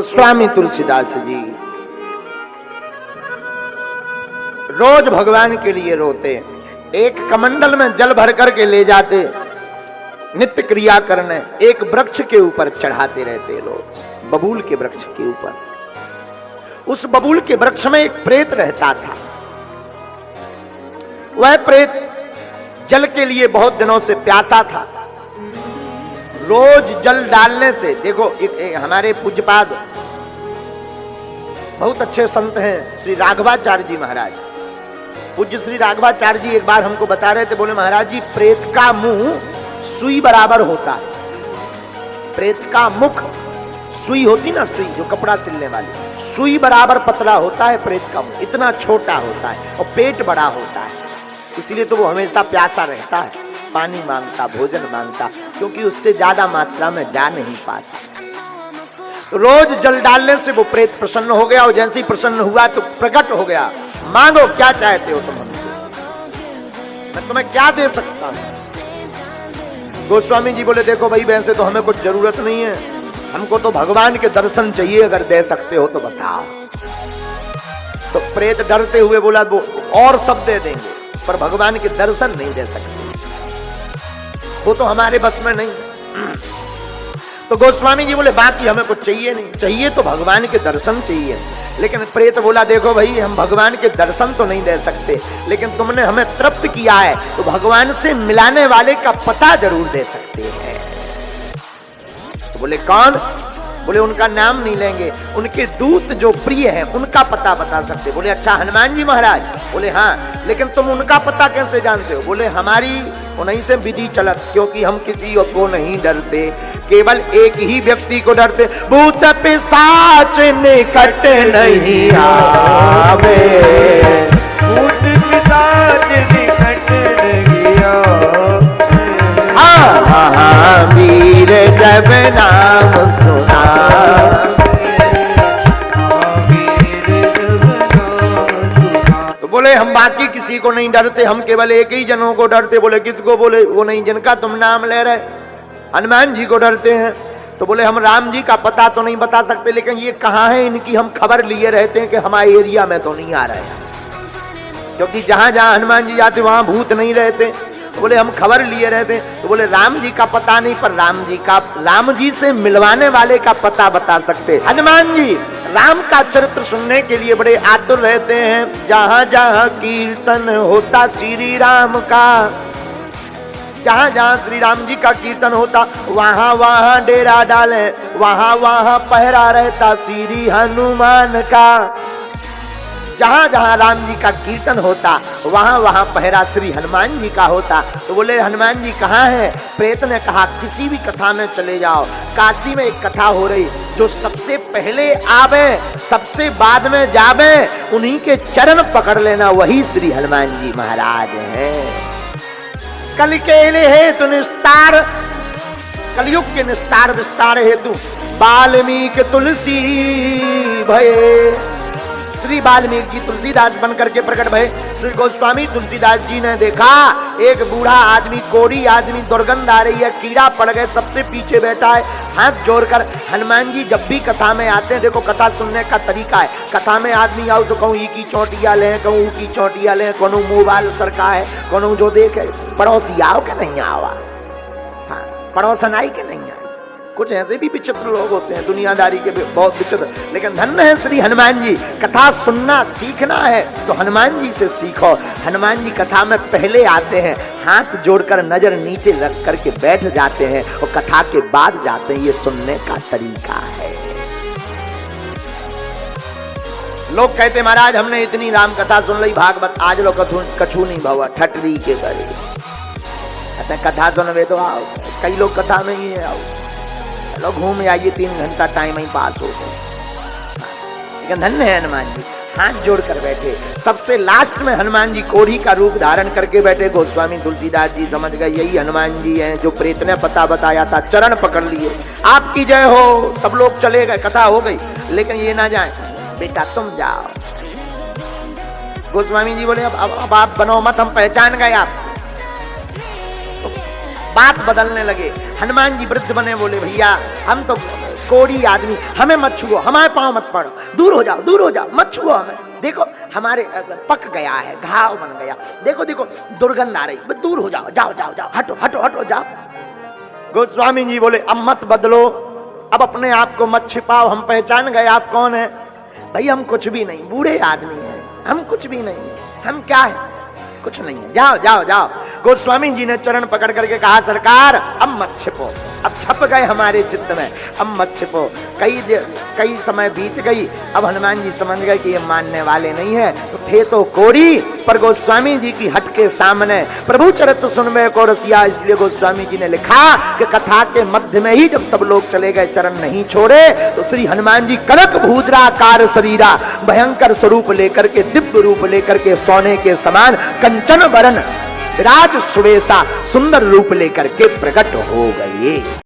गोस्वामी तुलसीदास जी रोज भगवान के लिए रोते, एक कमंडल में जल भर करके ले जाते, नित्य क्रिया करने एक वृक्ष के ऊपर चढ़ाते रहते रोज, बबूल के वृक्ष के ऊपर। उस बबूल के वृक्ष में एक प्रेत रहता था। वह प्रेत जल के लिए बहुत दिनों से प्यासा था। रोज जल डालने से, देखो एक हमारे पूज्यपाद बहुत अच्छे संत हैं श्री राघवाचार्य जी महाराज, पूज्य श्री राघवाचार्य जी एक बार हमको बता रहे थे, बोले महाराज जी प्रेत का मुंह सुई बराबर होता है। प्रेत का मुख, सुई होती ना, सुई जो कपड़ा सिलने वाली, सुई बराबर पतला होता है प्रेत का मुंह, इतना छोटा होता है, और पेट बड़ा होता है, इसलिए तो वो हमेशा प्यासा रहता है, पानी मांगता, भोजन मांगता, क्योंकि उससे ज्यादा मात्रा में जा नहीं पाता। रोज जल डालने से वो प्रेत प्रसन्न हो गया, और जैसे ही प्रसन्न हुआ तो प्रकट हो गया, मांगो क्या चाहते हो तुम हमसे, मैं तुम्हें क्या दे सकता हूं। गोस्वामी जी बोले देखो भाई वैसे तो हमें कुछ जरूरत नहीं है, हमको तो भगवान के दर्शन चाहिए, अगर दे सकते हो तो बताओ। तो प्रेत डरते हुए बोला वो और सब दे देंगे पर भगवान के दर्शन नहीं दे सकते, वो तो हमारे बस में नहीं। तो गोस्वामी जी बोले बाकी हमें कुछ चाहिए नहीं, चाहिए तो भगवान के दर्शन चाहिए। लेकिन प्रेत बोला देखो भाई हम भगवान के दर्शन तो नहीं दे सकते, लेकिन तुमने हमें तृप्त किया है तो भगवान से मिलाने वाले का पता जरूर दे सकते हैं। तो बोले कौन? बोले उनका नाम नहीं लेंगे, उनके दूत जो प्रिय हैं उनका पता बता सकते। बोले अच्छा हनुमान जी महाराज? बोले हाँ, लेकिन तुम उनका पता कैसे जानते हो? बोले हमारी उन्हीं से विधि चलत, क्योंकि हम किसी को नहीं डरते, केवल एक ही व्यक्ति को डरते, भूत पिशाच निकट नहीं आवे, भूत पिशाच निकट नहीं आवे, हाँ वीर जब नाम सुना, तो बोले हम बाकी किसी को नहीं डरते, हम केवल एक ही जनों को डरते। बोले किसको? बोले वो नहीं जिनका तुम नाम ले रहे, हनुमान जी को डरते हैं। तो बोले हम राम जी का पता तो नहीं बता सकते, लेकिन ये कहाँ है इनकी हम खबर लिए रहते हैं कि हमारे एरिया में तो नहीं आ रहे हैं, क्योंकि जहां जहां हनुमान जी जाते वहां भूत नहीं रहते। तो बोले हम खबर लिए रहते। तो बोले राम जी का पता नहीं, पर राम जी से मिलवाने वाले का पता बता सकते। हनुमान जी राम का चरित्र सुनने के लिए बड़े आतुर रहते हैं। जहां जहां कीर्तन होता श्री राम का, जहां जहां श्री राम जी का कीर्तन होता वहां वहां डेरा डाले, वहां वहां पहरा रहता श्री हनुमान का। जहां जहां राम जी का कीर्तन होता वहां वहां पहरा श्री हनुमान जी का होता। तो बोले हनुमान जी कहाँ हैं? प्रेत ने कहा किसी भी कथा में चले जाओ, काशी में एक कथा हो रही, जो सबसे पहले आवे सबसे बाद में जावे, उन्हीं के चरण पकड़ लेना, वही श्री हनुमान जी महाराज हैं। कल के हेतु निस्तार, कलयुग के निस्तार विस्तार हेतु वाल्मीकि तुलसी भये, श्री वाल्मीकि जी तुलसीदास बनकर के प्रकट भये। श्री गोस्वामी तुलसीदास जी ने देखा एक बूढ़ा आदमी, कोढ़ी आदमी, दुर्गंध आ रही है, कीड़ा पड़ गए, सबसे पीछे बैठा है, हाथ जोड़कर। हनुमान जी जब भी कथा में आते हैं, देखो कथा सुनने का तरीका है, कथा में आदमी आओ तो कहूँ ई की चोटिया ले, कहूँ ऊ की चोटिया ले, कोनो मोबाइल सरका है, कोनो जो देखे, पड़ोसी आओ के नहीं आवा, हाँ पड़ोसन आई के नहीं आए। कुछ ऐसे भी विचित्र लोग होते हैं दुनियादारी के, बहुत विचित्र, लेकिन धन्य है श्री हनुमान जी। कथा सुनना सीखना है तो हनुमान जी से सीखो। हनुमान जी कथा में पहले आते हैं, हाथ जोड़कर नजर नीचे रख करके बैठ जाते हैं और कथा के बाद जाते हैं। ये सुनने का तरीका है। लोग कहते महाराज हमने इतनी राम कथा सुन ली, भागवत आज लो कछू नहीं भवा ठटरी के करे, कथा सुनवे तो आओ, कई लोग कथा में ही आओ, चलो घूम आइए, 3 घंटा टाइम ही पास हो गया। लेकिन धन्य है हनुमान जी, हाथ जोड़कर बैठे। सबसे लास्ट में हनुमान जी कोढ़ी का रूप धारण करके बैठे। गोस्वामी तुलसीदास जी समझ गए यही हनुमान जी हैं जो प्रेत ने पता बताया था, चरण पकड़ लिए, आपकी जय हो। सब लोग चले गए, कथा हो गई, लेकिन ये ना जाए, बेटा तुम जाओ। गोस्वामी जी बोले अब आप बनो मत, हम पहचान गए आप। बात बदलने लगे। हनुमान जी वृद्ध बने, बोले भैया हम तो कोड़ी आदमी, हमें मत छुओ, हमारे पाँव मत पड़ो, दूर हो जाओ, मत छुओ हमें। देखो हमारे पक गया है, घाव बन गया, देखो देखो दुर्गंध आ रही, दूर हो जाओ, जाओ, हटो जाओ। गोस्वामी जी बोले अब मत बदलो, अब अपने आप को मत छिपाओ, हम पहचान गए आप कौन है। भाई हम कुछ भी नहीं, बूढ़े आदमी हैं, हम कुछ भी नहीं, हम क्या है, कुछ नहीं है, जाओ। गोस्वामी जी ने चरण पकड़ करके कहा सरकार अब मत छिपो, अब छप गए हमारे चित्त में, अब मत छिपो। कई समय बीत गई, अब हनुमान जी समझ गए कि ये मानने वाले नहीं है, तो थे तो कोड़ी, पर गोस्वामी जी की हट के सामने प्रभु चरित्र सुनवे को रसिया, इसलिए गोस्वामी जी ने लिखा कि कथा के मध्य में ही जब सब लोग चले गए, चरण नहीं छोड़े, तो श्री हनुमान जी कनक भूद्राकार शरीरा, भयंकर स्वरूप लेकर के, दिव्य रूप लेकर के, सोने के समान कंचन वरण राज सुवेशा, सुंदर रूप लेकर के प्रकट हो गए।